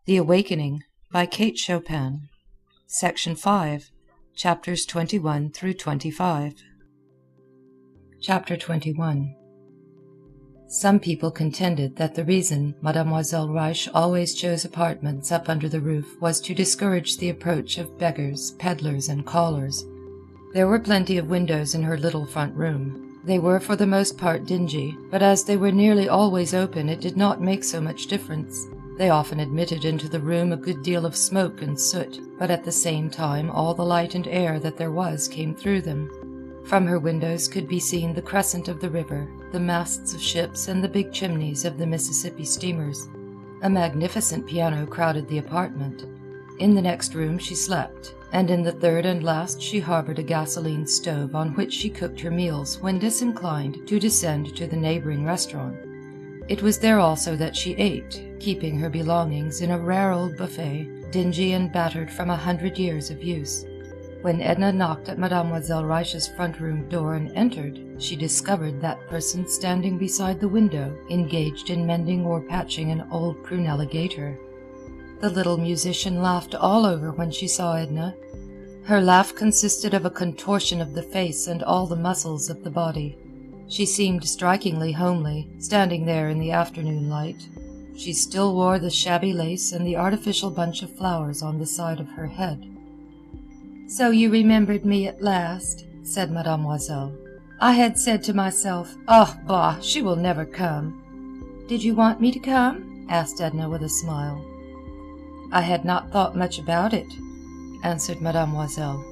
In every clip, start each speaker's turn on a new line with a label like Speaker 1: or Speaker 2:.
Speaker 1: The Awakening by Kate Chopin. Section 5, Chapters 21 through 25. Chapter 21. Some people contended that the reason Mademoiselle Reisz always chose apartments up under the roof was to discourage the approach of beggars, peddlers, and callers. There were plenty of windows in her little front room. They were for the most part dingy, but as they were nearly always open it did not make so much difference. They often admitted into the room a good deal of smoke and soot, but at the same time all the light and air that there was came through them. From her windows could be seen the crescent of the river, the masts of ships, and the big chimneys of the Mississippi steamers. A magnificent piano crowded the apartment. In the next room she slept, and in the third and last she harbored a gasoline stove on which she cooked her meals when disinclined to descend to the neighboring restaurant. It was there also that she ate, keeping her belongings in a rare old buffet, dingy and battered from 100 years of use. When Edna knocked at Mademoiselle Reisz's front room door and entered, she discovered that person standing beside the window, engaged in mending or patching an old prunella gaiter. The little musician laughed all over when she saw Edna. Her laugh consisted of a contortion of the face and all the muscles of the body. She seemed strikingly homely, standing there in the afternoon light. She still wore the shabby lace and the artificial bunch of flowers on the side of her head. "So you remembered me at last," said Mademoiselle. "I had said to myself, 'Oh, bah, she will never come.'" "Did you want me to come?" asked Edna with a smile. "I had not thought much about it," answered Mademoiselle.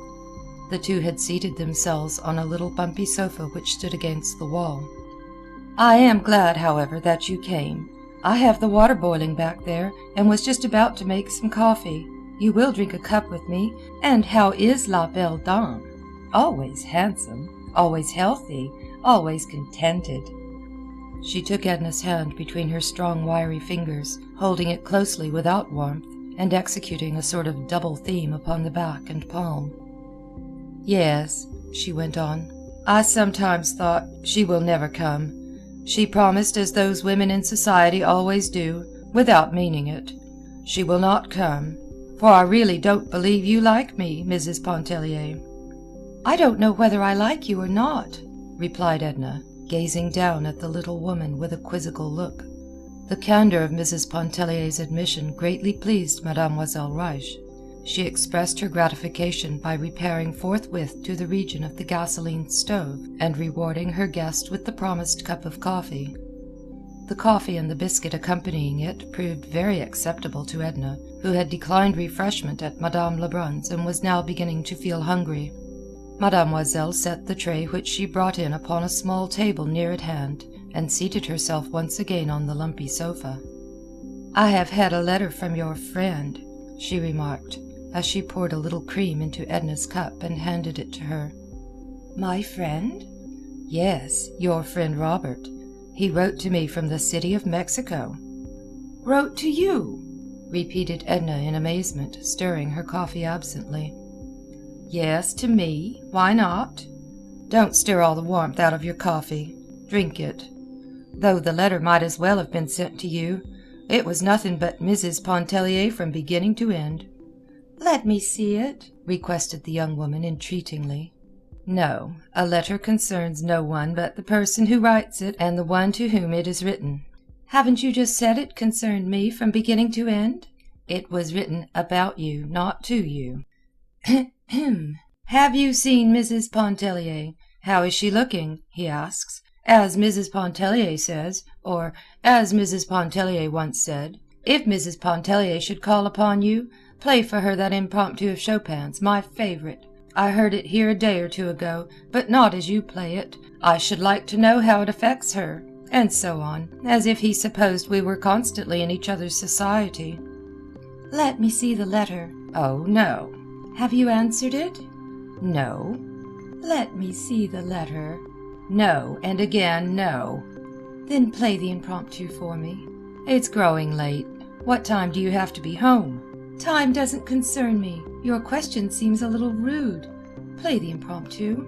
Speaker 1: The two had seated themselves on a little bumpy sofa which stood against the wall. "I am glad, however, that you came. I have the water boiling back there, and was just about to make some coffee. You will drink a cup with me? And how is la belle dame? Always handsome, always healthy, always contented." She took Edna's hand between her strong wiry fingers, holding it closely without warmth, and executing a sort of double theme upon the back and palm. "Yes," she went on, "I sometimes thought she will never come. She promised as those women in society always do, without meaning it. She will not come, for I really don't believe you like me, Mrs. Pontellier." "I don't know whether I like you or not," replied Edna, gazing down at the little woman with a quizzical look. The candor of Mrs. Pontellier's admission greatly pleased Mademoiselle Reisz. She expressed her gratification by repairing forthwith to the region of the gasoline stove and rewarding her guest with the promised cup of coffee. The coffee and the biscuit accompanying it proved very acceptable to Edna, who had declined refreshment at Madame Lebrun's and was now beginning to feel hungry. Mademoiselle set the tray which she brought in upon a small table near at hand, and seated herself once again on the lumpy sofa. "I have had a letter from your friend," she remarked, as she poured a little cream into Edna's cup and handed it to her. "My friend?" "Yes, your friend Robert. He wrote to me from the city of Mexico." "Wrote to you?" repeated Edna in amazement, stirring her coffee absently. "Yes, to me. Why not? Don't stir all the warmth out of your coffee. Drink it. Though the letter might as well have been sent to you. It was nothing but Mrs. Pontellier from beginning to end." "Let me see it," requested the young woman entreatingly. "No, a letter concerns no one but the person who writes it and the one to whom it is written." "Haven't you just said it concerned me from beginning to end?" "It was written about you, not to you." "Ahem. Have you seen Mrs. Pontellier? How is she looking?" he asks. "As Mrs. Pontellier says, or as Mrs. Pontellier once said, if Mrs. Pontellier should call upon you, play for her that impromptu of Chopin's, my favorite. I heard it here a day or two ago, but not as you play it. I should like to know how it affects her," and so on, as if he supposed we were constantly in each other's society. "Let me see the letter." "Oh, no." "Have you answered it?" "No." "Let me see the letter." "No, and again no." "Then play the impromptu for me." "It's growing late. What time do you have to be home?" "Time doesn't concern me. Your question seems a little rude. Play the impromptu."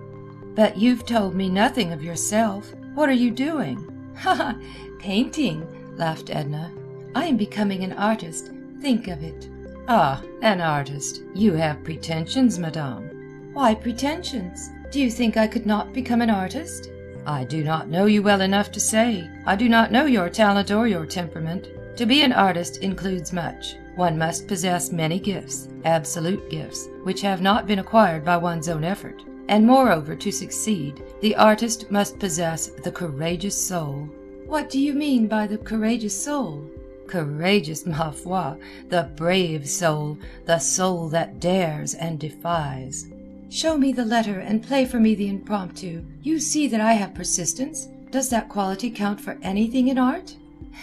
Speaker 1: "But you've told me nothing of yourself. What are you doing?" "Ha ha! Painting," laughed Edna. "I am becoming an artist. Think of it. Ah, an artist. You have pretensions, madame. Why pretensions? Do you think I could not become an artist? I do not know you well enough to say. I do not know your talent or your temperament. To be an artist includes much. One must possess many gifts, absolute gifts, which have not been acquired by one's own effort. And moreover, to succeed, the artist must possess the courageous soul. What do you mean by the courageous soul? Courageous, ma foi, the brave soul, the soul that dares and defies. Show me the letter and play for me the impromptu. You see that I have persistence. Does that quality count for anything in art?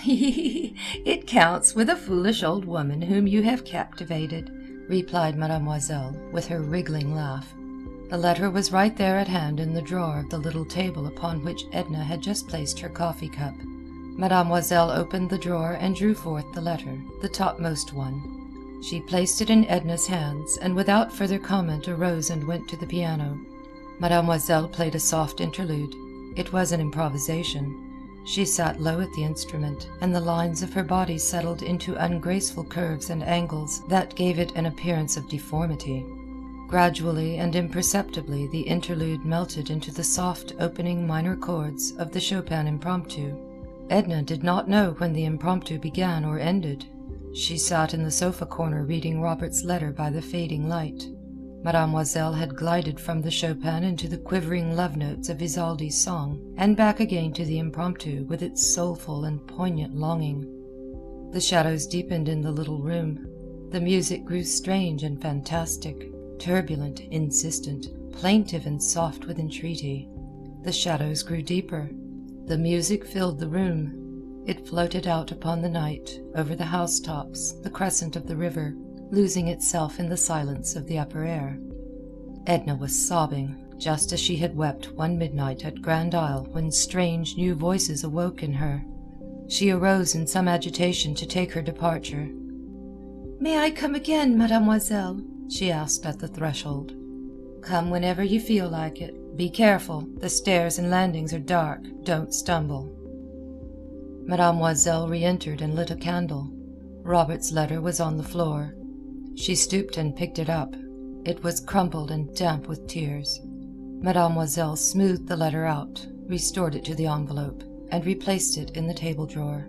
Speaker 1: It counts with a foolish old woman whom you have captivated, replied Mademoiselle, with her wriggling laugh. The letter was right there at hand in the drawer of the little table upon which Edna had just placed her coffee cup. Mademoiselle opened the drawer and drew forth the letter, the topmost one. She placed it in Edna's hands, and without further comment arose and went to the piano. Mademoiselle played a soft interlude. It was an improvisation. She sat low at the instrument, and the lines of her body settled into ungraceful curves and angles that gave it an appearance of deformity. Gradually and imperceptibly the interlude melted into the soft opening minor chords of the Chopin impromptu. Edna did not know when the impromptu began or ended. She sat in the sofa corner reading Robert's letter by the fading light. Mademoiselle had glided from the Chopin into the quivering love notes of Isolde's song, and back again to the impromptu with its soulful and poignant longing. The shadows deepened in the little room. The music grew strange and fantastic, turbulent, insistent, plaintive and soft with entreaty. The shadows grew deeper. The music filled the room. It floated out upon the night, over the housetops, the crescent of the river, losing itself in the silence of the upper air. Edna was sobbing, just as she had wept one midnight at Grand Isle when strange new voices awoke in her. She arose in some agitation to take her departure. "May I come again, mademoiselle?" she asked at the threshold. "Come whenever you feel like it. Be careful. The stairs and landings are dark. Don't stumble." Mademoiselle re-entered and lit a candle. Robert's letter was on the floor. She stooped and picked it up. It was crumpled and damp with tears. Mademoiselle smoothed the letter out, restored it to the envelope, and replaced it in the table drawer.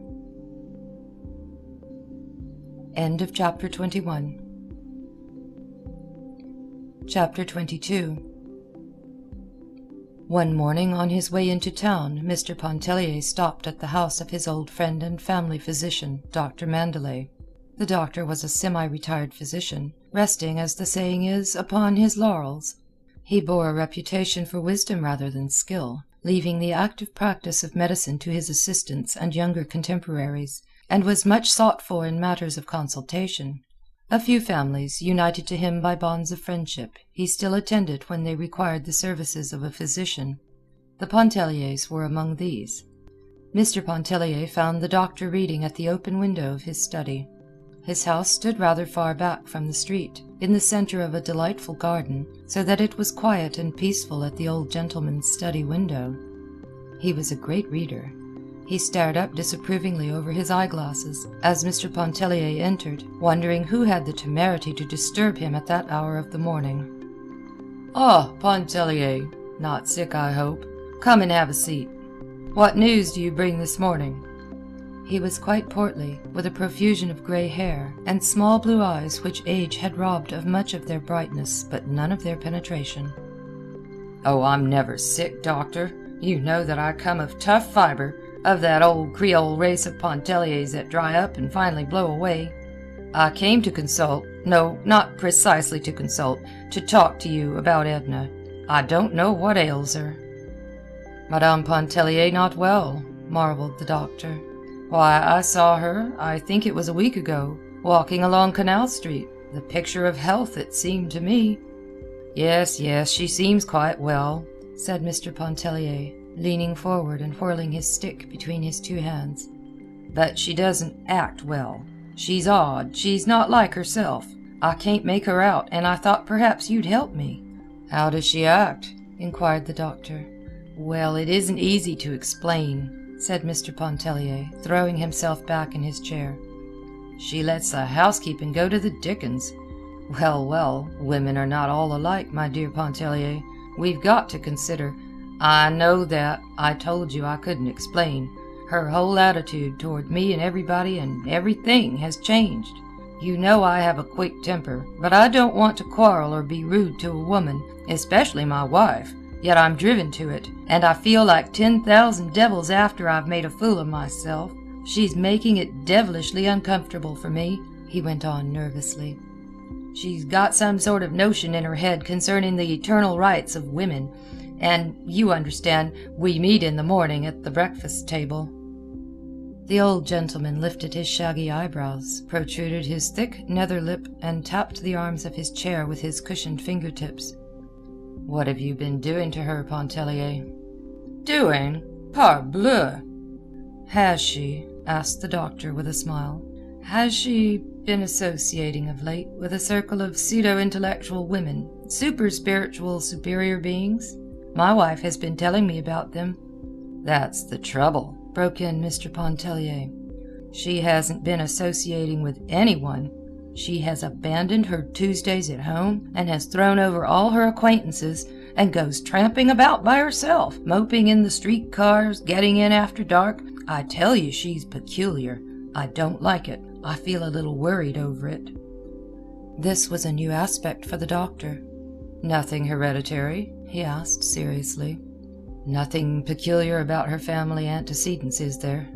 Speaker 1: End of Chapter 21. Chapter 22. One morning on his way into town, Mr. Pontellier stopped at the house of his old friend and family physician, Dr. Mandelet. The doctor was a semi-retired physician, resting, as the saying is, upon his laurels. He bore a reputation for wisdom rather than skill, leaving the active practice of medicine to his assistants and younger contemporaries, and was much sought for in matters of consultation. A few families, united to him by bonds of friendship, he still attended when they required the services of a physician. The Pontelliers were among these. Mr. Pontellier found the doctor reading at the open window of his study. His house stood rather far back from the street, in the center of a delightful garden, so that it was quiet and peaceful at the old gentleman's study window. He was a great reader. He stared up disapprovingly over his eyeglasses as Mr. Pontellier entered, wondering who had the temerity to disturb him at that hour of the morning. "Ah, Pontellier. Not sick, I hope. Come and have a seat. What news do you bring this morning?" He was quite portly, with a profusion of gray hair, and small blue eyes which age had robbed of much of their brightness but none of their penetration. "Oh, I'm never sick, doctor. You know that I come of tough fiber, of that old Creole race of Pontelliers that dry up and finally blow away. I came to consult, no, not precisely to consult, to talk to you about Edna. I don't know what ails her." "Madame Pontellier not well?" marveled the doctor. "Why, I saw her, I think it was a week ago, walking along Canal Street, the picture of health it seemed to me." Yes, she seems quite well," said Mr. Pontellier, leaning forward and whirling his stick between his two hands. "But she doesn't act well. She's odd, she's not like herself. I can't make her out, and I thought perhaps you'd help me." "How does she act?" inquired the doctor. "Well, it isn't easy to explain," said Mr. Pontellier, throwing himself back in his chair. She lets the housekeeping go to the dickens. Well, well, women are not all alike, my dear Pontellier. We've got to consider. I know that. I told you I couldn't explain. Her whole attitude toward me and everybody and everything has changed. You know I have a quick temper, but I don't want to quarrel or be rude to a woman, especially my wife. Yet I'm driven to it, and I feel like 10,000 devils after I've made a fool of myself. She's making it devilishly uncomfortable for me, he went on nervously. She's got some sort of notion in her head concerning the eternal rights of women, and, you understand, we meet in the morning at the breakfast table. The old gentleman lifted his shaggy eyebrows, protruded his thick nether lip, and tapped the arms of his chair with his cushioned fingertips. What have you been doing to her, Pontellier? Doing? Parbleu! Has she, asked the doctor with a smile, has she been associating of late with a circle of pseudo-intellectual women, super-spiritual superior beings? My wife has been telling me about them. That's the trouble, broke in Mr. Pontellier. She hasn't been associating with anyone. She has abandoned her Tuesdays at home and has thrown over all her acquaintances and goes tramping about by herself, moping in the street cars, getting in after dark. I tell you she's peculiar. I don't like it. I feel a little worried over it. This was a new aspect for the doctor. Nothing hereditary? He asked seriously. Nothing peculiar about her family antecedents, is there?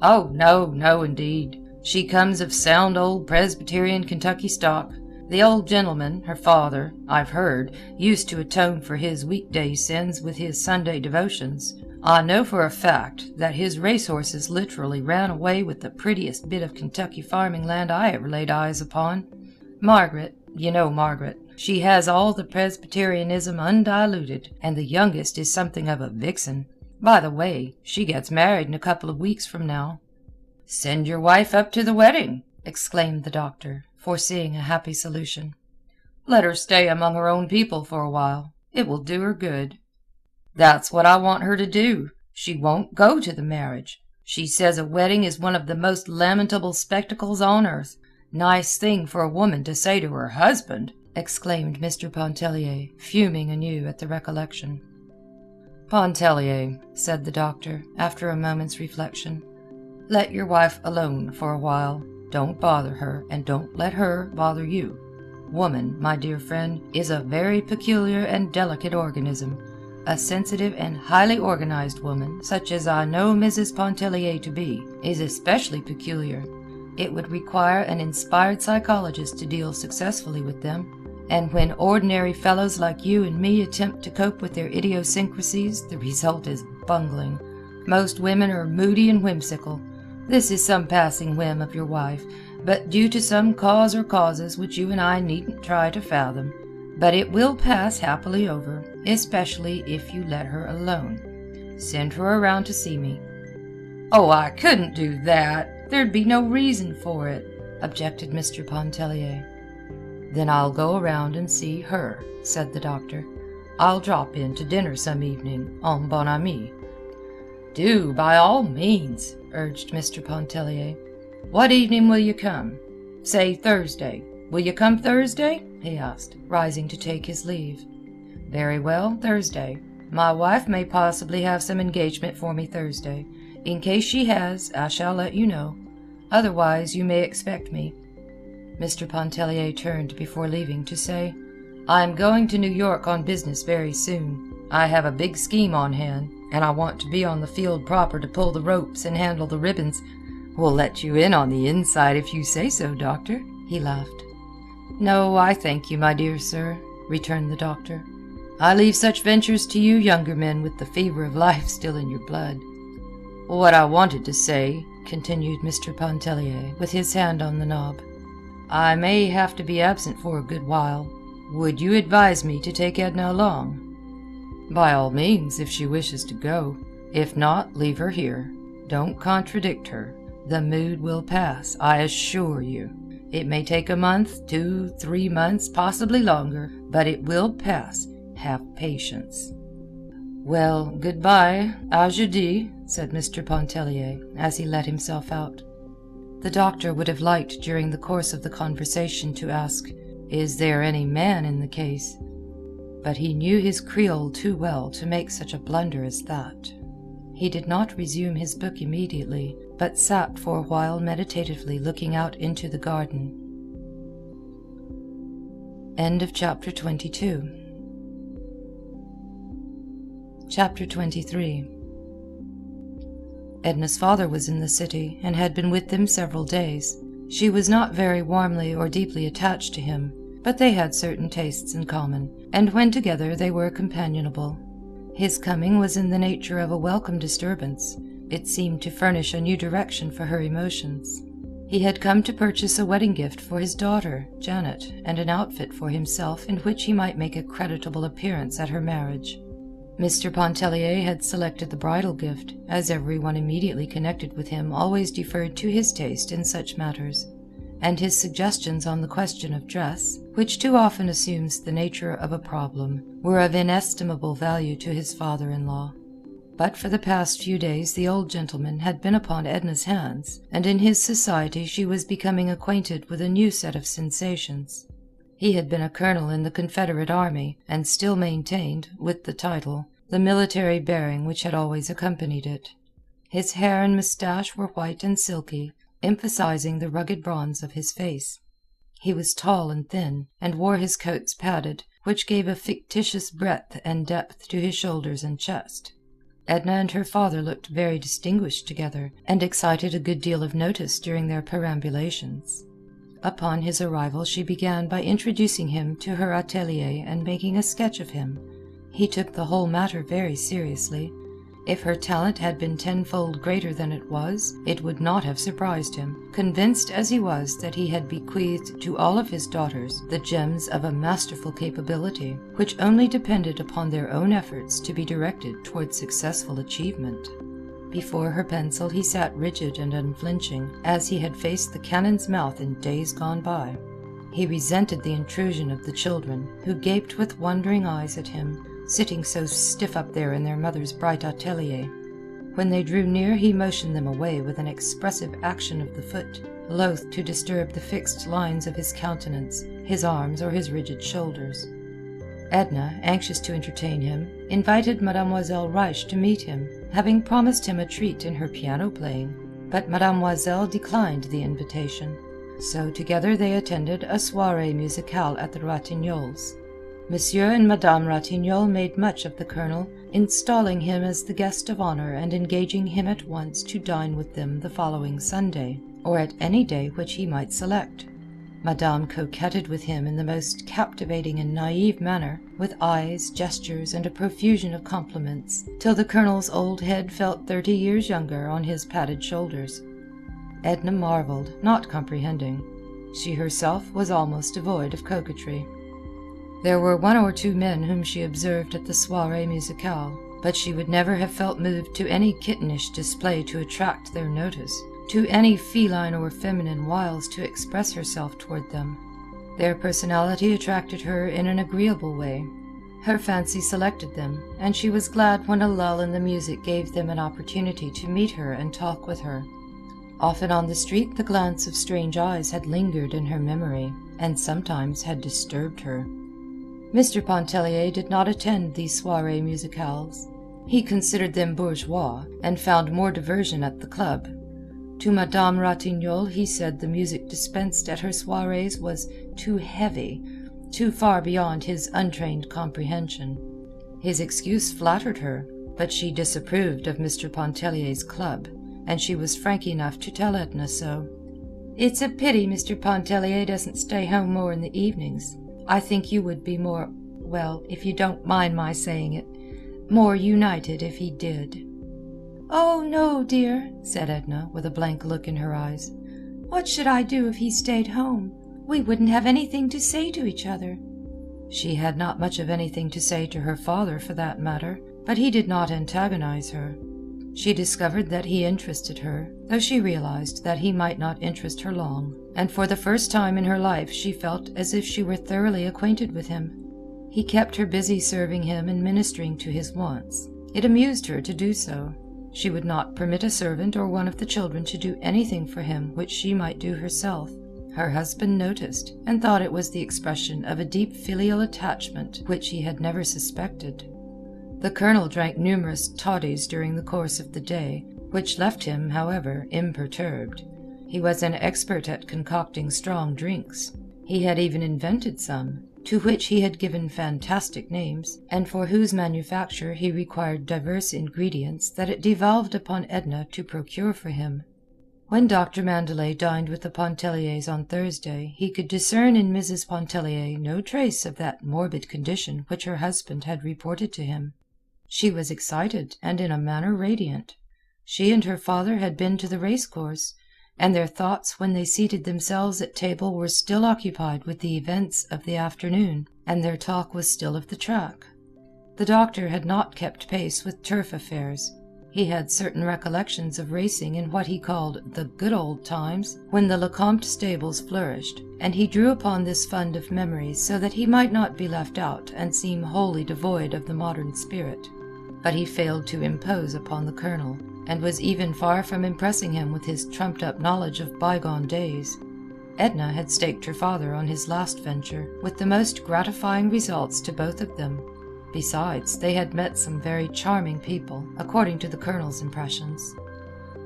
Speaker 1: Oh, no, indeed. She comes of sound old Presbyterian Kentucky stock. The old gentleman, her father, I've heard, used to atone for his weekday sins with his Sunday devotions. I know for a fact that his racehorses literally ran away with the prettiest bit of Kentucky farming land I ever laid eyes upon. Margaret, you know Margaret, she has all the Presbyterianism undiluted, and the youngest is something of a vixen. By the way, she gets married in a couple of weeks from now. Send your wife up to the wedding, exclaimed the doctor, foreseeing a happy solution. Let her stay among her own people for a while. It will do her good. That's what I want her to do. She won't go to the marriage. She says a wedding is one of the most lamentable spectacles on earth. Nice thing for a woman to say to her husband, exclaimed Mr. Pontellier, fuming anew at the recollection. Pontellier, said the doctor, after a moment's reflection, let your wife alone for a while. Don't bother her, and don't let her bother you. Woman, my dear friend, is a very peculiar and delicate organism. A sensitive and highly organized woman, such as I know Mrs. Pontellier to be, is especially peculiar. It would require an inspired psychologist to deal successfully with them, and when ordinary fellows like you and me attempt to cope with their idiosyncrasies, the result is bungling. Most women are moody and whimsical. This is some passing whim of your wife, but due to some cause or causes which you and I needn't try to fathom. But it will pass happily over, especially if you let her alone. Send her around to see me. Oh, I couldn't do that. There'd be no reason for it, objected Mr. Pontellier. Then I'll go around and see her, said the doctor. I'll drop in to dinner some evening, en bon ami. Do, by all means, urged Mr. Pontellier. What evening will you come? Say Thursday. Will you come Thursday? He asked, rising to take his leave. Very well, Thursday. My wife may possibly have some engagement for me Thursday. In case she has, I shall let you know. Otherwise, you may expect me. Mr. Pontellier turned before leaving to say, I am going to New York on business very soon. I have a big scheme on hand, and I want to be on the field proper to pull the ropes and handle the ribbons. We'll let you in on the inside if you say so, Doctor, he laughed. No, I thank you, my dear sir, returned the doctor. I leave such ventures to you younger men with the fever of life still in your blood. What I wanted to say, continued Mr. Pontellier, with his hand on the knob, I may have to be absent for a good while. Would you advise me to take Edna along? By all means, if she wishes to go. If not, leave her here. Don't contradict her. The mood will pass, I assure you. It may take a month, 2, 3 months, possibly longer, but it will pass. Have patience. Well, goodbye, à jeudi, said Mr. Pontellier, as he let himself out. The doctor would have liked during the course of the conversation to ask, "Is there any man in the case?" But he knew his Creole too well to make such a blunder as that. He did not resume his book immediately, but sat for a while meditatively looking out into the garden. End of chapter 22. Chapter 23. Edna's father was in the city, and had been with them several days. She was not very warmly or deeply attached to him, but they had certain tastes in common, and when together they were companionable. His coming was in the nature of a welcome disturbance. It seemed to furnish a new direction for her emotions. He had come to purchase a wedding gift for his daughter, Janet, and an outfit for himself in which he might make a creditable appearance at her marriage. Mr. Pontellier had selected the bridal gift, as everyone immediately connected with him always deferred to his taste in such matters, and his suggestions on the question of dress, which too often assumes the nature of a problem, were of inestimable value to his father-in-law. But for the past few days the old gentleman had been upon Edna's hands, and in his society she was becoming acquainted with a new set of sensations. He had been a colonel in the Confederate Army, and still maintained, with the title, the military bearing which had always accompanied it. His hair and moustache were white and silky, emphasizing the rugged bronze of his face. He was tall and thin, and wore his coats padded, which gave a fictitious breadth and depth to his shoulders and chest. Edna and her father looked very distinguished together, and excited a good deal of notice during their perambulations. Upon his arrival she began by introducing him to her atelier and making a sketch of him. He took the whole matter very seriously. If her talent had been tenfold greater than it was, it would not have surprised him, convinced as he was that he had bequeathed to all of his daughters the gems of a masterful capability, which only depended upon their own efforts to be directed toward successful achievement. Before her pencil he sat rigid and unflinching, as he had faced the cannon's mouth in days gone by. He resented the intrusion of the children, who gaped with wondering eyes at him, sitting so stiff up there in their mother's bright atelier. When they drew near he motioned them away with an expressive action of the foot, loath to disturb the fixed lines of his countenance, his arms, or his rigid shoulders. Edna, anxious to entertain him, invited Mademoiselle Reisz to meet him, having promised him a treat in her piano playing, but Mademoiselle declined the invitation. So together they attended a soirée musicale at the Ratignolles. Monsieur and Madame Ratignolle made much of the colonel, installing him as the guest of honor and engaging him at once to dine with them the following Sunday, or at any day which he might select. Madame coquetted with him in the most captivating and naïve manner, with eyes, gestures, and a profusion of compliments, till the colonel's old head felt 30 years younger on his padded shoulders. Edna marveled, not comprehending. She herself was almost devoid of coquetry. There were 1 or 2 men whom she observed at the soirée musicale, but she would never have felt moved to any kittenish display to attract their notice, to any feline or feminine wiles to express herself toward them. Their personality attracted her in an agreeable way. Her fancy selected them, and she was glad when a lull in the music gave them an opportunity to meet her and talk with her. Often on the street the glance of strange eyes had lingered in her memory, and sometimes had disturbed her. Mr. Pontellier did not attend these soirées musicales. He considered them bourgeois, and found more diversion at the club. To Madame Ratignolle he said the music dispensed at her soirées was too heavy, too far beyond his untrained comprehension. His excuse flattered her, but she disapproved of Mr. Pontellier's club, and she was frank enough to tell Edna so. "It's a pity Mr. Pontellier doesn't stay home more in the evenings. I think you would be more, well, if you don't mind my saying it, more united if he did." "Oh, no, dear," said Edna, with a blank look in her eyes. "What should I do if he stayed home? We wouldn't have anything to say to each other." She had not much of anything to say to her father, for that matter, but he did not antagonize her. She discovered that he interested her, though she realized that he might not interest her long, and for the first time in her life she felt as if she were thoroughly acquainted with him. He kept her busy serving him and ministering to his wants. It amused her to do so. She would not permit a servant or one of the children to do anything for him which she might do herself. Her husband noticed, and thought it was the expression of a deep filial attachment which he had never suspected. The colonel drank numerous toddies during the course of the day, which left him, however, imperturbed. He was an expert at concocting strong drinks. He had even invented some, to which he had given fantastic names, and for whose manufacture he required diverse ingredients that it devolved upon Edna to procure for him. When Dr. Mandelet dined with the Pontelliers on Thursday, he could discern in Mrs. Pontellier no trace of that morbid condition which her husband had reported to him. She was excited and in a manner radiant. She and her father had been to the race-course, and their thoughts when they seated themselves at table were still occupied with the events of the afternoon, and their talk was still of the track. The doctor had not kept pace with turf affairs. He had certain recollections of racing in what he called the good old times, when the Lecomte stables flourished, and he drew upon this fund of memories so that he might not be left out and seem wholly devoid of the modern spirit. But he failed to impose upon the colonel, and was even far from impressing him with his trumped-up knowledge of bygone days. Edna had staked her father on his last venture, with the most gratifying results to both of them. Besides, they had met some very charming people, according to the colonel's impressions.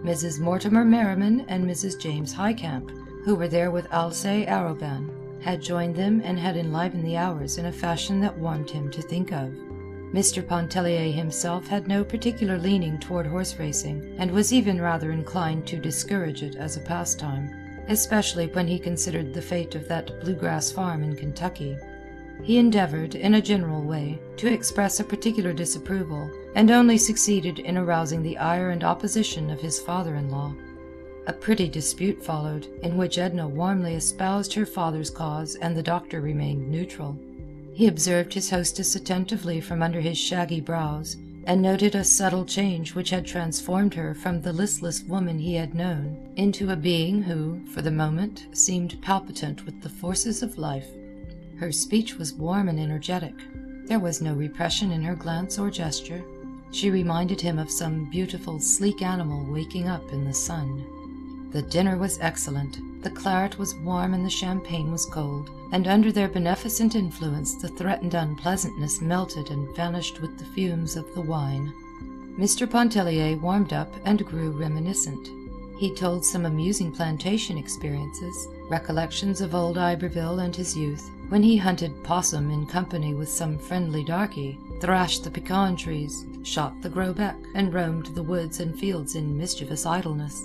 Speaker 1: Mrs. Mortimer Merriman and Mrs. James Highcamp, who were there with Alcée Arobin, had joined them and had enlivened the hours in a fashion that warmed him to think of. Mr. Pontellier himself had no particular leaning toward horse racing, and was even rather inclined to discourage it as a pastime, especially when he considered the fate of that bluegrass farm in Kentucky. He endeavored, in a general way, to express a particular disapproval, and only succeeded in arousing the ire and opposition of his father-in-law. A pretty dispute followed, in which Edna warmly espoused her father's cause and the doctor remained neutral. He observed his hostess attentively from under his shaggy brows, and noted a subtle change which had transformed her from the listless woman he had known into a being who, for the moment, seemed palpitant with the forces of life. Her speech was warm and energetic. There was no repression in her glance or gesture. She reminded him of some beautiful, sleek animal waking up in the sun. The dinner was excellent. The claret was warm and the champagne was cold, and under their beneficent influence the threatened unpleasantness melted and vanished with the fumes of the wine. Mr. Pontellier warmed up and grew reminiscent. He told some amusing plantation experiences, recollections of old Iberville and his youth, when he hunted possum in company with some friendly darky, thrashed the pecan trees, shot the grosbec, and roamed the woods and fields in mischievous idleness.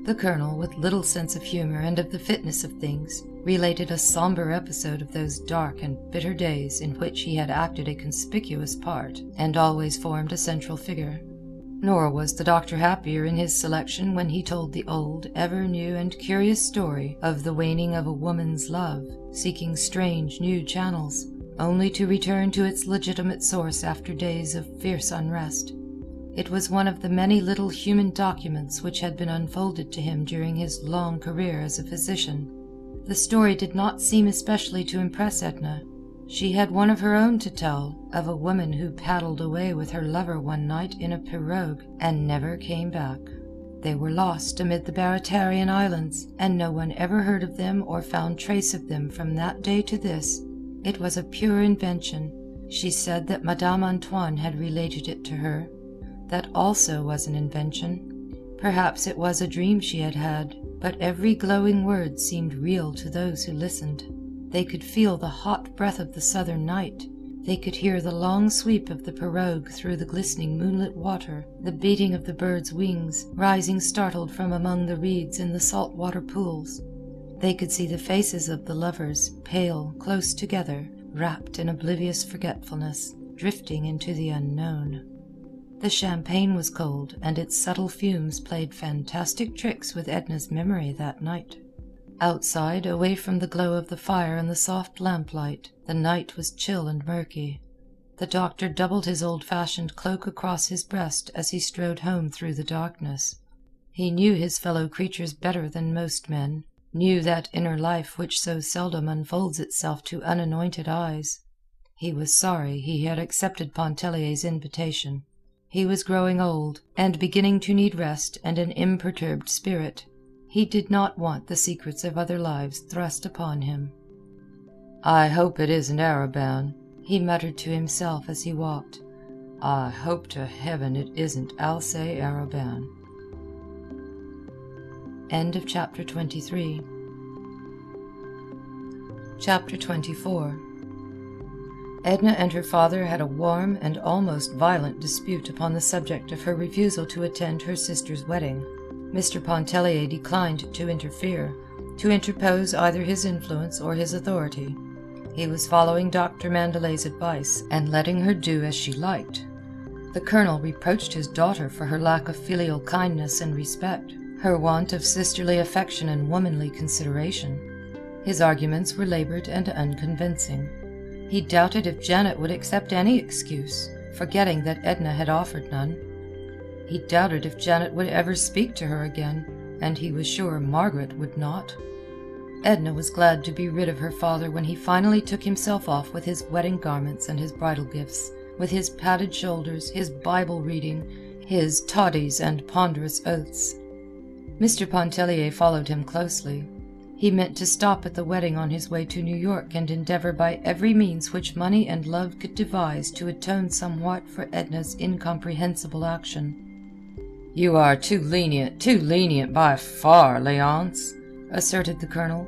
Speaker 1: The colonel, with little sense of humor and of the fitness of things, related a somber episode of those dark and bitter days in which he had acted a conspicuous part and always formed a central figure. Nor was the doctor happier in his selection when he told the old, ever-new and curious story of the waning of a woman's love, seeking strange new channels, only to return to its legitimate source after days of fierce unrest. It was one of the many little human documents which had been unfolded to him during his long career as a physician. The story did not seem especially to impress Edna. She had one of her own to tell, of a woman who paddled away with her lover one night in a pirogue and never came back. They were lost amid the Baratarian Islands, and no one ever heard of them or found trace of them from that day to this. It was a pure invention. She said that Madame Antoine had related it to her. That also was an invention. Perhaps it was a dream she had had, but every glowing word seemed real to those who listened. They could feel the hot breath of the southern night. They could hear the long sweep of the pirogue through the glistening moonlit water, the beating of the birds' wings, rising startled from among the reeds in the salt-water pools. They could see the faces of the lovers, pale, close together, wrapped in oblivious forgetfulness, drifting into the unknown. The champagne was cold, and its subtle fumes played fantastic tricks with Edna's memory that night. Outside, away from the glow of the fire and the soft lamplight, the night was chill and murky. The doctor doubled his old-fashioned cloak across his breast as he strode home through the darkness. He knew his fellow creatures better than most men, knew that inner life which so seldom unfolds itself to unanointed eyes. He was sorry he had accepted Pontellier's invitation. He was growing old, and beginning to need rest and an imperturbed spirit. He did not want the secrets of other lives thrust upon him. "I hope it isn't Arobin," he muttered to himself as he walked. "I hope to heaven it isn't Alcée Arobin." End of chapter 23. Chapter 24. Edna and her father had a warm and almost violent dispute upon the subject of her refusal to attend her sister's wedding. Mr. Pontellier declined to interfere, to interpose either his influence or his authority. He was following Dr. Mandelet's advice and letting her do as she liked. The colonel reproached his daughter for her lack of filial kindness and respect, her want of sisterly affection and womanly consideration. His arguments were labored and unconvincing. He doubted if Janet would accept any excuse, forgetting that Edna had offered none. He doubted if Janet would ever speak to her again, and he was sure Margaret would not. Edna was glad to be rid of her father when he finally took himself off with his wedding garments and his bridal gifts, with his padded shoulders, his Bible reading, his toddies and ponderous oaths. Mr. Pontellier followed him closely. He meant to stop at the wedding on his way to New York and endeavor by every means which money and love could devise to atone somewhat for Edna's incomprehensible action. "You are too lenient by far, Léonce," asserted the colonel.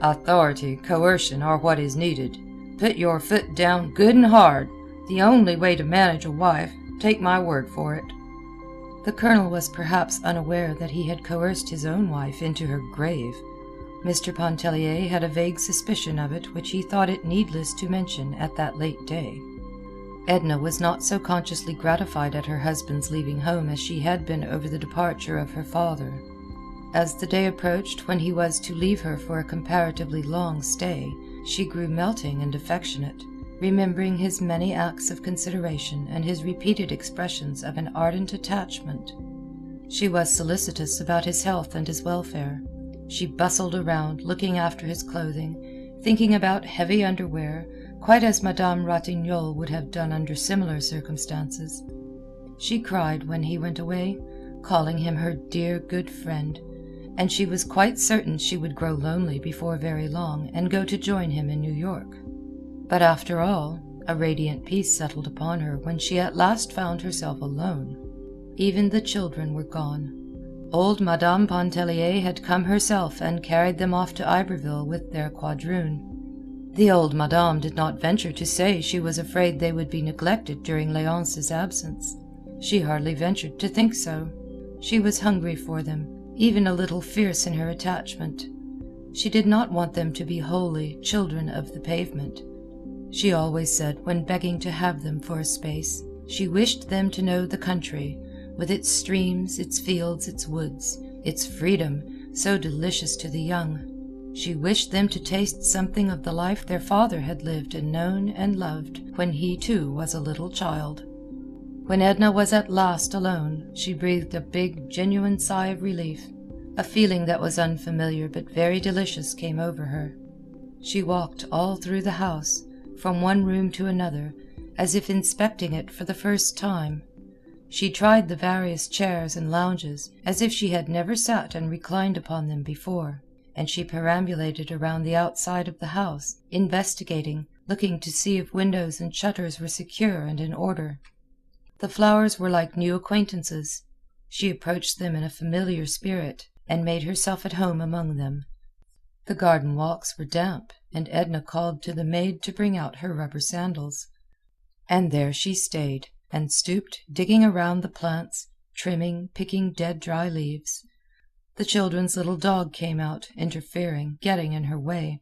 Speaker 1: "Authority, coercion are what is needed. Put your foot down good and hard. The only way to manage a wife, take my word for it." The colonel was perhaps unaware that he had coerced his own wife into her grave. Mr. Pontellier had a vague suspicion of it which he thought it needless to mention at that late day. Edna was not so consciously gratified at her husband's leaving home as she had been over the departure of her father. As the day approached when he was to leave her for a comparatively long stay, she grew melting and affectionate, remembering his many acts of consideration and his repeated expressions of an ardent attachment. She was solicitous about his health and his welfare. She bustled around, looking after his clothing, thinking about heavy underwear, quite as Madame Ratignolle would have done under similar circumstances. She cried when he went away, calling him her dear good friend, and she was quite certain she would grow lonely before very long and go to join him in New York. But after all, a radiant peace settled upon her when she at last found herself alone. Even the children were gone. Old Madame Pontellier had come herself and carried them off to Iberville with their quadroon. The old madame did not venture to say she was afraid they would be neglected during Léonce's absence. She hardly ventured to think so. She was hungry for them, even a little fierce in her attachment. She did not want them to be wholly children of the pavement. She always said, when begging to have them for a space, she wished them to know the country, with its streams, its fields, its woods, its freedom, so delicious to the young. She wished them to taste something of the life their father had lived and known and loved when he too was a little child. When Edna was at last alone, she breathed a big, genuine sigh of relief. A feeling that was unfamiliar but very delicious came over her. She walked all through the house, from one room to another, as if inspecting it for the first time. She tried the various chairs and lounges, as if she had never sat and reclined upon them before, and she perambulated around the outside of the house, investigating, looking to see if windows and shutters were secure and in order. The flowers were like new acquaintances. She approached them in a familiar spirit, and made herself at home among them. The garden walks were damp, and Edna called to the maid to bring out her rubber sandals. And there she stayed, and stooped, digging around the plants, trimming, picking dead dry leaves. The children's little dog came out, interfering, getting in her way.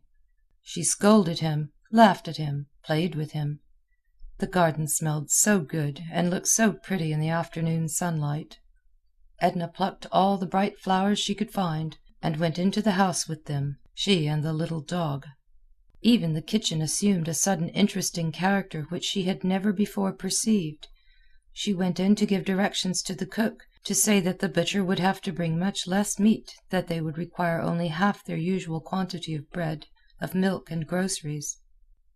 Speaker 1: She scolded him, laughed at him, played with him. The garden smelled so good and looked so pretty in the afternoon sunlight. Edna plucked all the bright flowers she could find, and went into the house with them, she and the little dog. Even the kitchen assumed a sudden interesting character which she had never before perceived. She went in to give directions to the cook, to say that the butcher would have to bring much less meat, that they would require only half their usual quantity of bread, of milk and groceries.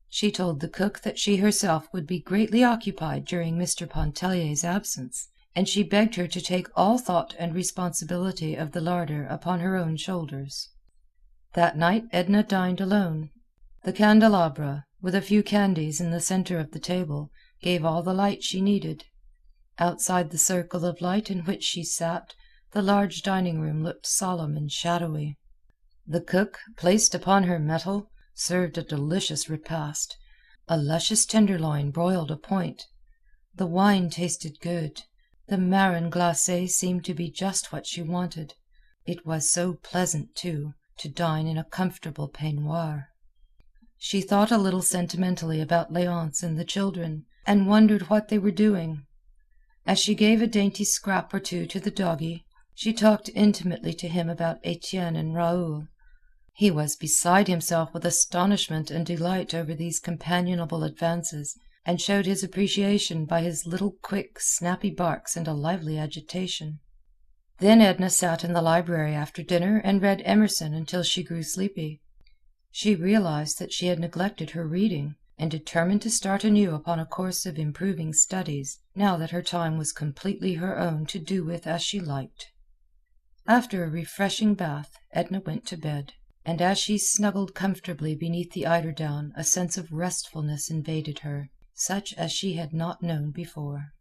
Speaker 1: She told the cook that she herself would be greatly occupied during Mr. Pontellier's absence, and she begged her to take all thought and responsibility of the larder upon her own shoulders. That night Edna dined alone. The candelabra, with a few candles in the center of the table, gave all the light she needed. Outside the circle of light in which she sat, the large dining room looked solemn and shadowy. The cook, placed upon her mettle, served a delicious repast, a luscious tenderloin broiled à point. The wine tasted good. The marron glacé seemed to be just what she wanted. It was so pleasant, too, to dine in a comfortable peignoir. She thought a little sentimentally about Léonce and the children, and wondered what they were doing. As she gave a dainty scrap or two to the doggie, she talked intimately to him about Etienne and Raoul. He was beside himself with astonishment and delight over these companionable advances, and showed his appreciation by his little quick, snappy barks and a lively agitation. Then Edna sat in the library after dinner and read Emerson until she grew sleepy. She realized that she had neglected her reading, and determined to start anew upon a course of improving studies, now that her time was completely her own to do with as she liked. After a refreshing bath, Edna went to bed, and as she snuggled comfortably beneath the eiderdown a sense of restfulness invaded her, such as she had not known before.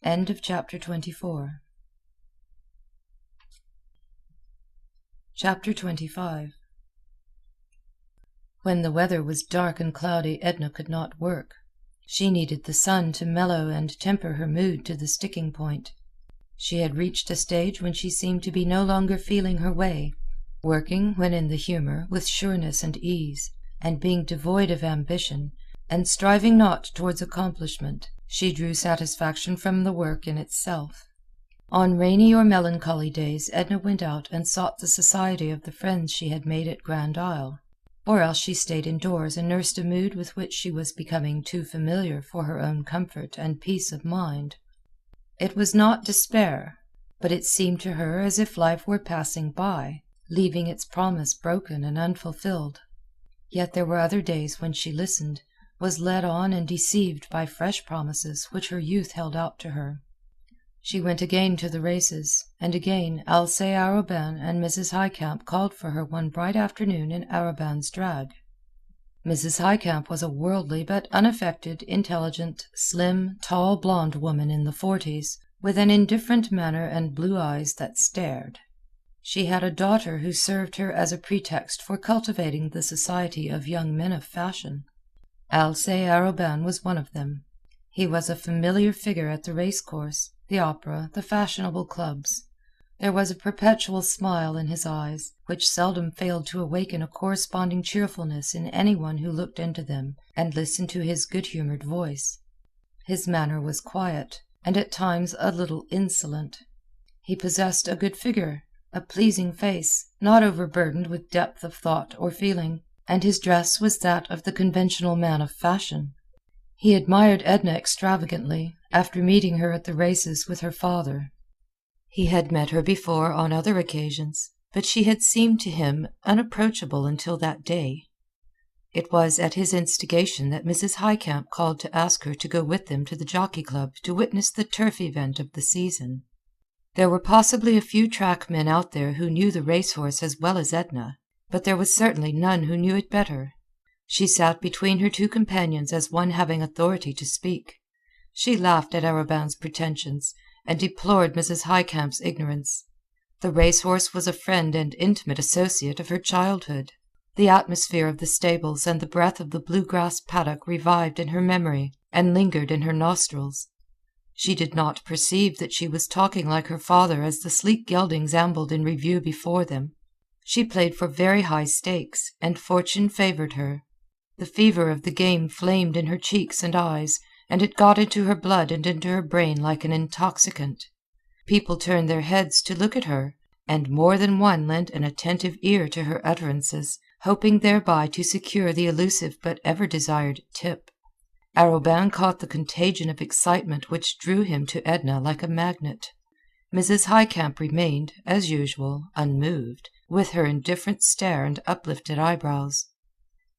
Speaker 1: End of chapter 24. Chapter 25. When the weather was dark and cloudy, Edna could not work. She needed the sun to mellow and temper her mood to the sticking point. She had reached a stage when she seemed to be no longer feeling her way, working, when in the humor, with sureness and ease, and being devoid of ambition, and striving not towards accomplishment. She drew satisfaction from the work in itself. On rainy or melancholy days Edna went out and sought the society of the friends she had made at Grand Isle, or else she stayed indoors and nursed a mood with which she was becoming too familiar for her own comfort and peace of mind. It was not despair, but it seemed to her as if life were passing by, leaving its promise broken and unfulfilled. Yet there were other days when she listened, was led on and deceived by fresh promises which her youth held out to her. She went again to the Reiszes, and again Alcée Arobin and Mrs. Highcamp called for her one bright afternoon in Arobin's drag. Mrs. Highcamp was a worldly but unaffected, intelligent, slim, tall blonde woman in the 40s, with an indifferent manner and blue eyes that stared. She had a daughter who served her as a pretext for cultivating the society of young men of fashion. Alcée Arobin was one of them. He was a familiar figure at the race-course, the opera, the fashionable clubs. There was a perpetual smile in his eyes, which seldom failed to awaken a corresponding cheerfulness in anyone who looked into them and listened to his good-humored voice. His manner was quiet, and at times a little insolent. He possessed a good figure, a pleasing face, not overburdened with depth of thought or feeling, and his dress was that of the conventional man of fashion. He admired Edna extravagantly, after meeting her at the races with her father. He had met her before on other occasions, but she had seemed to him unapproachable until that day. It was at his instigation that Mrs. Highcamp called to ask her to go with them to the Jockey Club to witness the turf event of the season. There were possibly a few track men out there who knew the racehorse as well as Edna, but there was certainly none who knew it better. She sat between her two companions as one having authority to speak. She laughed at Arobin's pretensions, and deplored Mrs. Highcamp's ignorance. The racehorse was a friend and intimate associate of her childhood. The atmosphere of the stables and the breath of the blue-grass paddock revived in her memory and lingered in her nostrils. She did not perceive that she was talking like her father as the sleek geldings ambled in review before them. She played for very high stakes, and fortune favored her. The fever of the game flamed in her cheeks and eyes, and it got into her blood and into her brain like an intoxicant. People turned their heads to look at her, and more than one lent an attentive ear to her utterances, hoping thereby to secure the elusive but ever-desired tip. Arobin caught the contagion of excitement which drew him to Edna like a magnet. Mrs. Highcamp remained, as usual, unmoved, with her indifferent stare and uplifted eyebrows.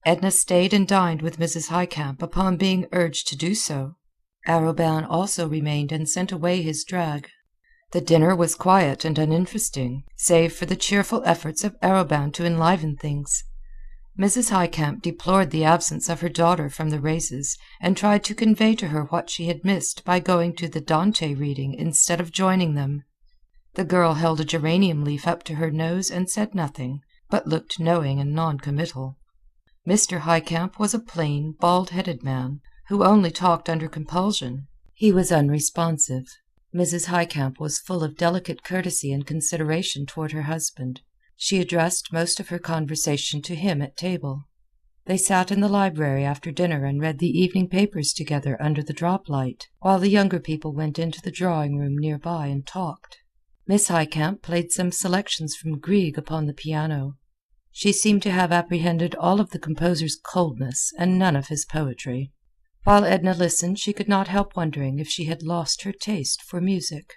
Speaker 1: Edna stayed and dined with Mrs. Highcamp upon being urged to do so. Arobin also remained and sent away his drag. The dinner was quiet and uninteresting, save for the cheerful efforts of Arobin to enliven things. Mrs. Highcamp deplored the absence of her daughter from the races, and tried to convey to her what she had missed by going to the Dante reading instead of joining them. The girl held a geranium leaf up to her nose and said nothing, but looked knowing and non-committal. Mr. Highcamp was a plain, bald-headed man, who only talked under compulsion. He was unresponsive. Mrs. Highcamp was full of delicate courtesy and consideration toward her husband. She addressed most of her conversation to him at table. They sat in the library after dinner and read the evening papers together under the drop light, while the younger people went into the drawing-room near by and talked. Miss Highcamp played some selections from Grieg upon the piano. She seemed to have apprehended all of the composer's coldness and none of his poetry. While Edna listened, she could not help wondering if she had lost her taste for music.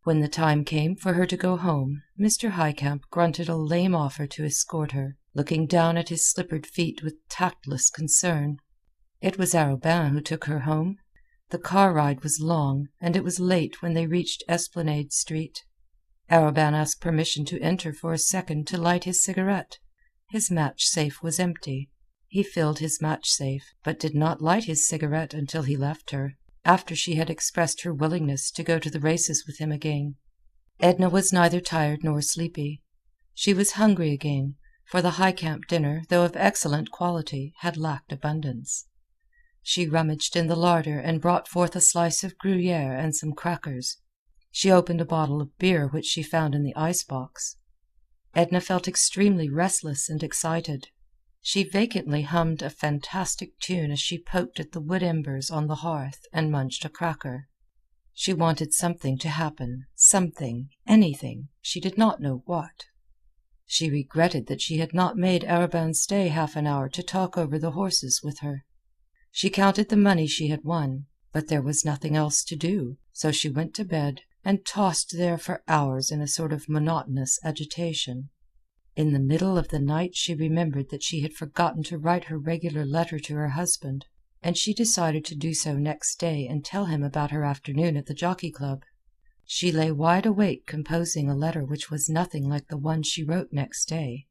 Speaker 1: When the time came for her to go home, Mr. Highcamp grunted a lame offer to escort her, looking down at his slippered feet with tactless concern. It was Arobin who took her home. The car ride was long, and it was late when they reached Esplanade Street. Arobin asked permission to enter for a second to light his cigarette. His match-safe was empty. He filled his match-safe, but did not light his cigarette until he left her, after she had expressed her willingness to go to the races with him again. Edna was neither tired nor sleepy. She was hungry again, for the Highcamp dinner, though of excellent quality, had lacked abundance. She rummaged in the larder and brought forth a slice of Gruyere and some crackers. She opened a bottle of beer which she found in the ice-box. Edna felt extremely restless and excited. She vacantly hummed a fantastic tune as she poked at the wood embers on the hearth and munched a cracker. She wanted something to happen, something, anything, she did not know what. She regretted that she had not made Arobin stay half an hour to talk over the horses with her. She counted the money she had won, but there was nothing else to do, so she went to bed and tossed there for hours in a sort of monotonous agitation. In the middle of the night she remembered that she had forgotten to write her regular letter to her husband, and she decided to do so next day and tell him about her afternoon at the Jockey Club. She lay wide awake composing a letter which was nothing like the one she wrote next day.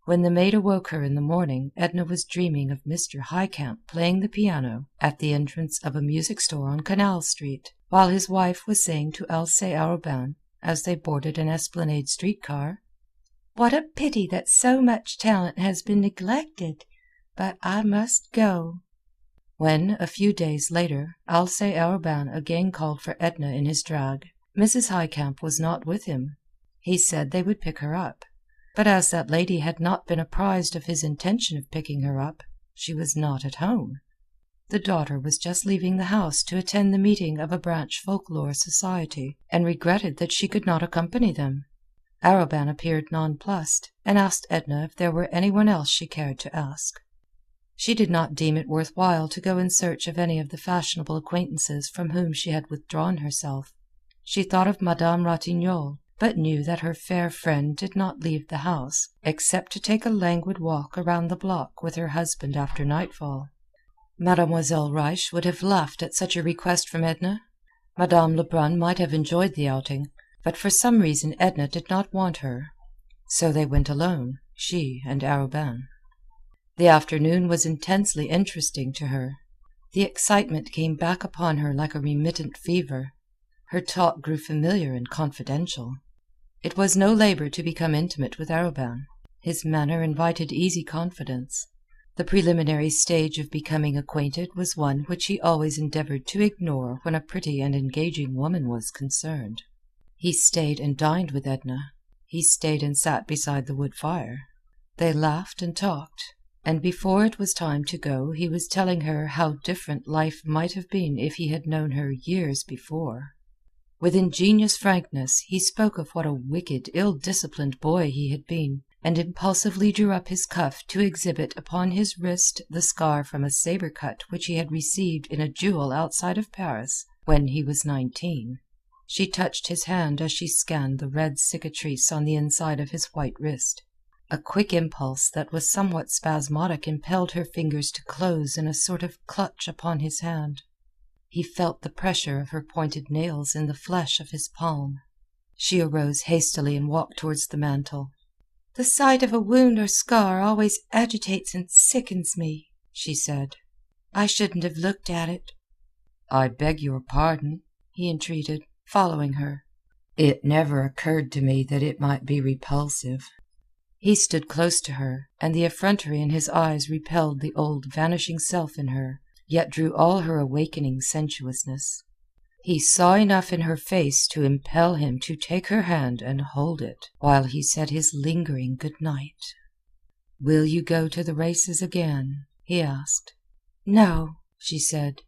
Speaker 1: When the maid awoke her in the morning, Edna was dreaming of Mr. Highcamp playing the piano at the entrance of a music store on Canal Street, while his wife was saying to Alcée Arobin, as they boarded an Esplanade streetcar, "What a pity that so much talent has been neglected! But I must go." When, a few days later, Alcée Arobin again called for Edna in his drag, Mrs. Highcamp was not with him. He said they would pick her up, but as that lady had not been apprised of his intention of picking her up, she was not at home. The daughter was just leaving the house to attend the meeting of a branch folklore society, and regretted that she could not accompany them. Arobin appeared nonplussed, and asked Edna if there were anyone else she cared to ask. She did not deem it worth while to go in search of any of the fashionable acquaintances from whom she had withdrawn herself. She thought of Madame Ratignolle, but knew that her fair friend did not leave the house, except to take a languid walk around the block with her husband after nightfall. Mademoiselle Reisz would have laughed at such a request from Edna. Madame Lebrun might have enjoyed the outing, but for some reason Edna did not want her. So they went alone, she and Arobin. The afternoon was intensely interesting to her. The excitement came back upon her like a remittent fever. Her talk grew familiar and confidential. It was no labor to become intimate with Arobin. His manner invited easy confidence. The preliminary stage of becoming acquainted was one which he always endeavored to ignore when a pretty and engaging woman was concerned. He stayed and dined with Edna. He stayed and sat beside the wood fire. They laughed and talked, and before it was time to go he was telling her how different life might have been if he had known her years before. With ingenious frankness he spoke of what a wicked, ill-disciplined boy he had been, and impulsively drew up his cuff to exhibit upon his wrist the scar from a saber cut which he had received in a duel outside of Paris when he was 19. She touched his hand as she scanned the red cicatrice on the inside of his white wrist. A quick impulse that was somewhat spasmodic impelled her fingers to close in a sort of clutch upon his hand. He felt the pressure of her pointed nails in the flesh of his palm. She arose hastily and walked towards the mantel. "The sight of a wound or scar always agitates and sickens me," she said. "I shouldn't have looked at it." "I beg your pardon," he entreated, following her. "It never occurred to me that it might be repulsive." He stood close to her, and the effrontery in his eyes repelled the old vanishing self in her, yet drew all her awakening sensuousness. He saw enough in her face to impel him to take her hand and hold it, while he said his lingering good night. "Will you go to the races again?" he asked. "No," she said.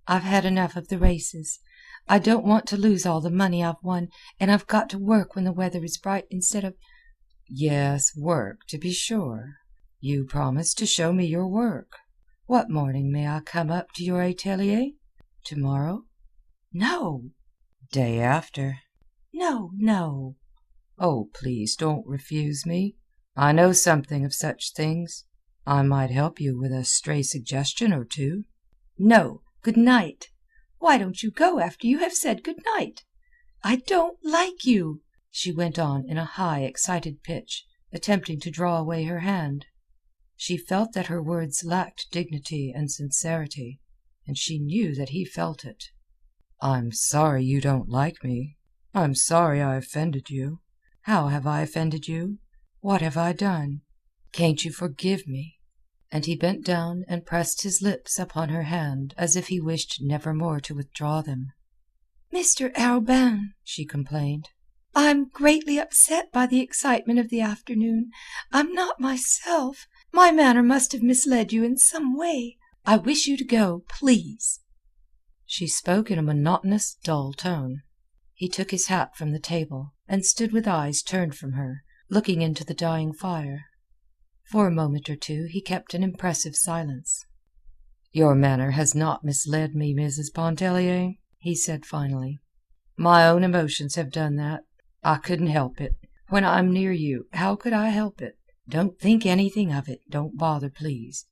Speaker 1: "I've had enough of the races. I don't want to lose all the money I've won, and I've got to work when the weather is bright instead of—" "Yes, work, to be sure. You promised to show me your work. What morning may I come up to your atelier? Tomorrow?" "No." "Day after?" "No, no." "Oh, please don't refuse me. I know something of such things. I might help you with a stray suggestion or two." "No. Good night. Why don't you go after you have said good night? I don't like you," she went on in a high, excited pitch, attempting to draw away her hand. She felt that her words lacked dignity and sincerity, and she knew that he felt it. "I'm sorry you don't like me. I'm sorry I offended you. How have I offended you? What have I done? Can't you forgive me?" And he bent down and pressed his lips upon her hand as if he wished never more to withdraw them. "Mr. Arobin," she complained, "I'm greatly upset by the excitement of the afternoon. I'm not myself. My manner must have misled you in some way. I wish you to go, please." She spoke in a monotonous, dull tone. He took his hat from the table, and stood with eyes turned from her, looking into the dying fire. For a moment or two he kept an impressive silence. "Your manner has not misled me, Mrs. Pontellier," he said finally. "My own emotions have done that. I couldn't help it. When I'm near you, how could I help it? Don't think anything of it. Don't bother, please.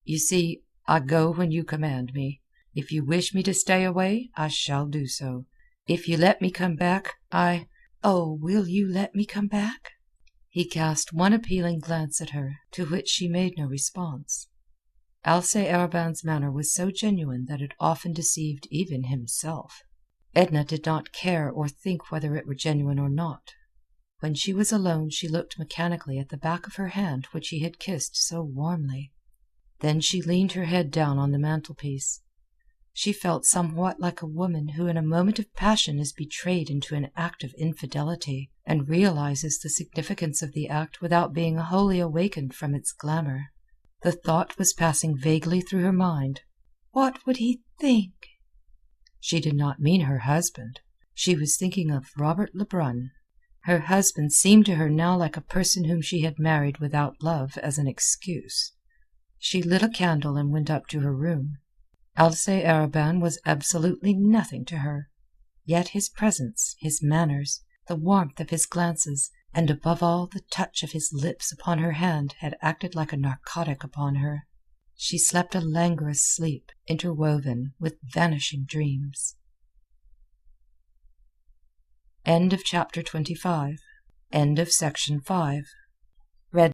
Speaker 1: You see, I go when you command me. If you wish me to stay away, I shall do so. If you let me come back, I— "Oh, will you let me come back?" He cast one appealing glance at her, to which she made no response. Alcée Arobin's manner was so genuine that it often deceived even himself. Edna did not care or think whether it were genuine or not. When she was alone she looked mechanically at the back of her hand which he had kissed so warmly. Then she leaned her head down on the mantelpiece. She felt somewhat like a woman who in a moment of passion is betrayed into an act of infidelity, and realizes the significance of the act without being wholly awakened from its glamour. The thought was passing vaguely through her mind. What would he think? She did not mean her husband. She was thinking of Robert Lebrun. Her husband seemed to her now like a person whom she had married without love as an excuse. She lit a candle and went up to her room. Alcée Arobin was absolutely nothing to her. Yet his presence, his manners, the warmth of his glances, and above all the touch of his lips upon her hand had acted like a narcotic upon her. She slept a languorous sleep, interwoven with vanishing dreams. End of chapter 25. End of section 5.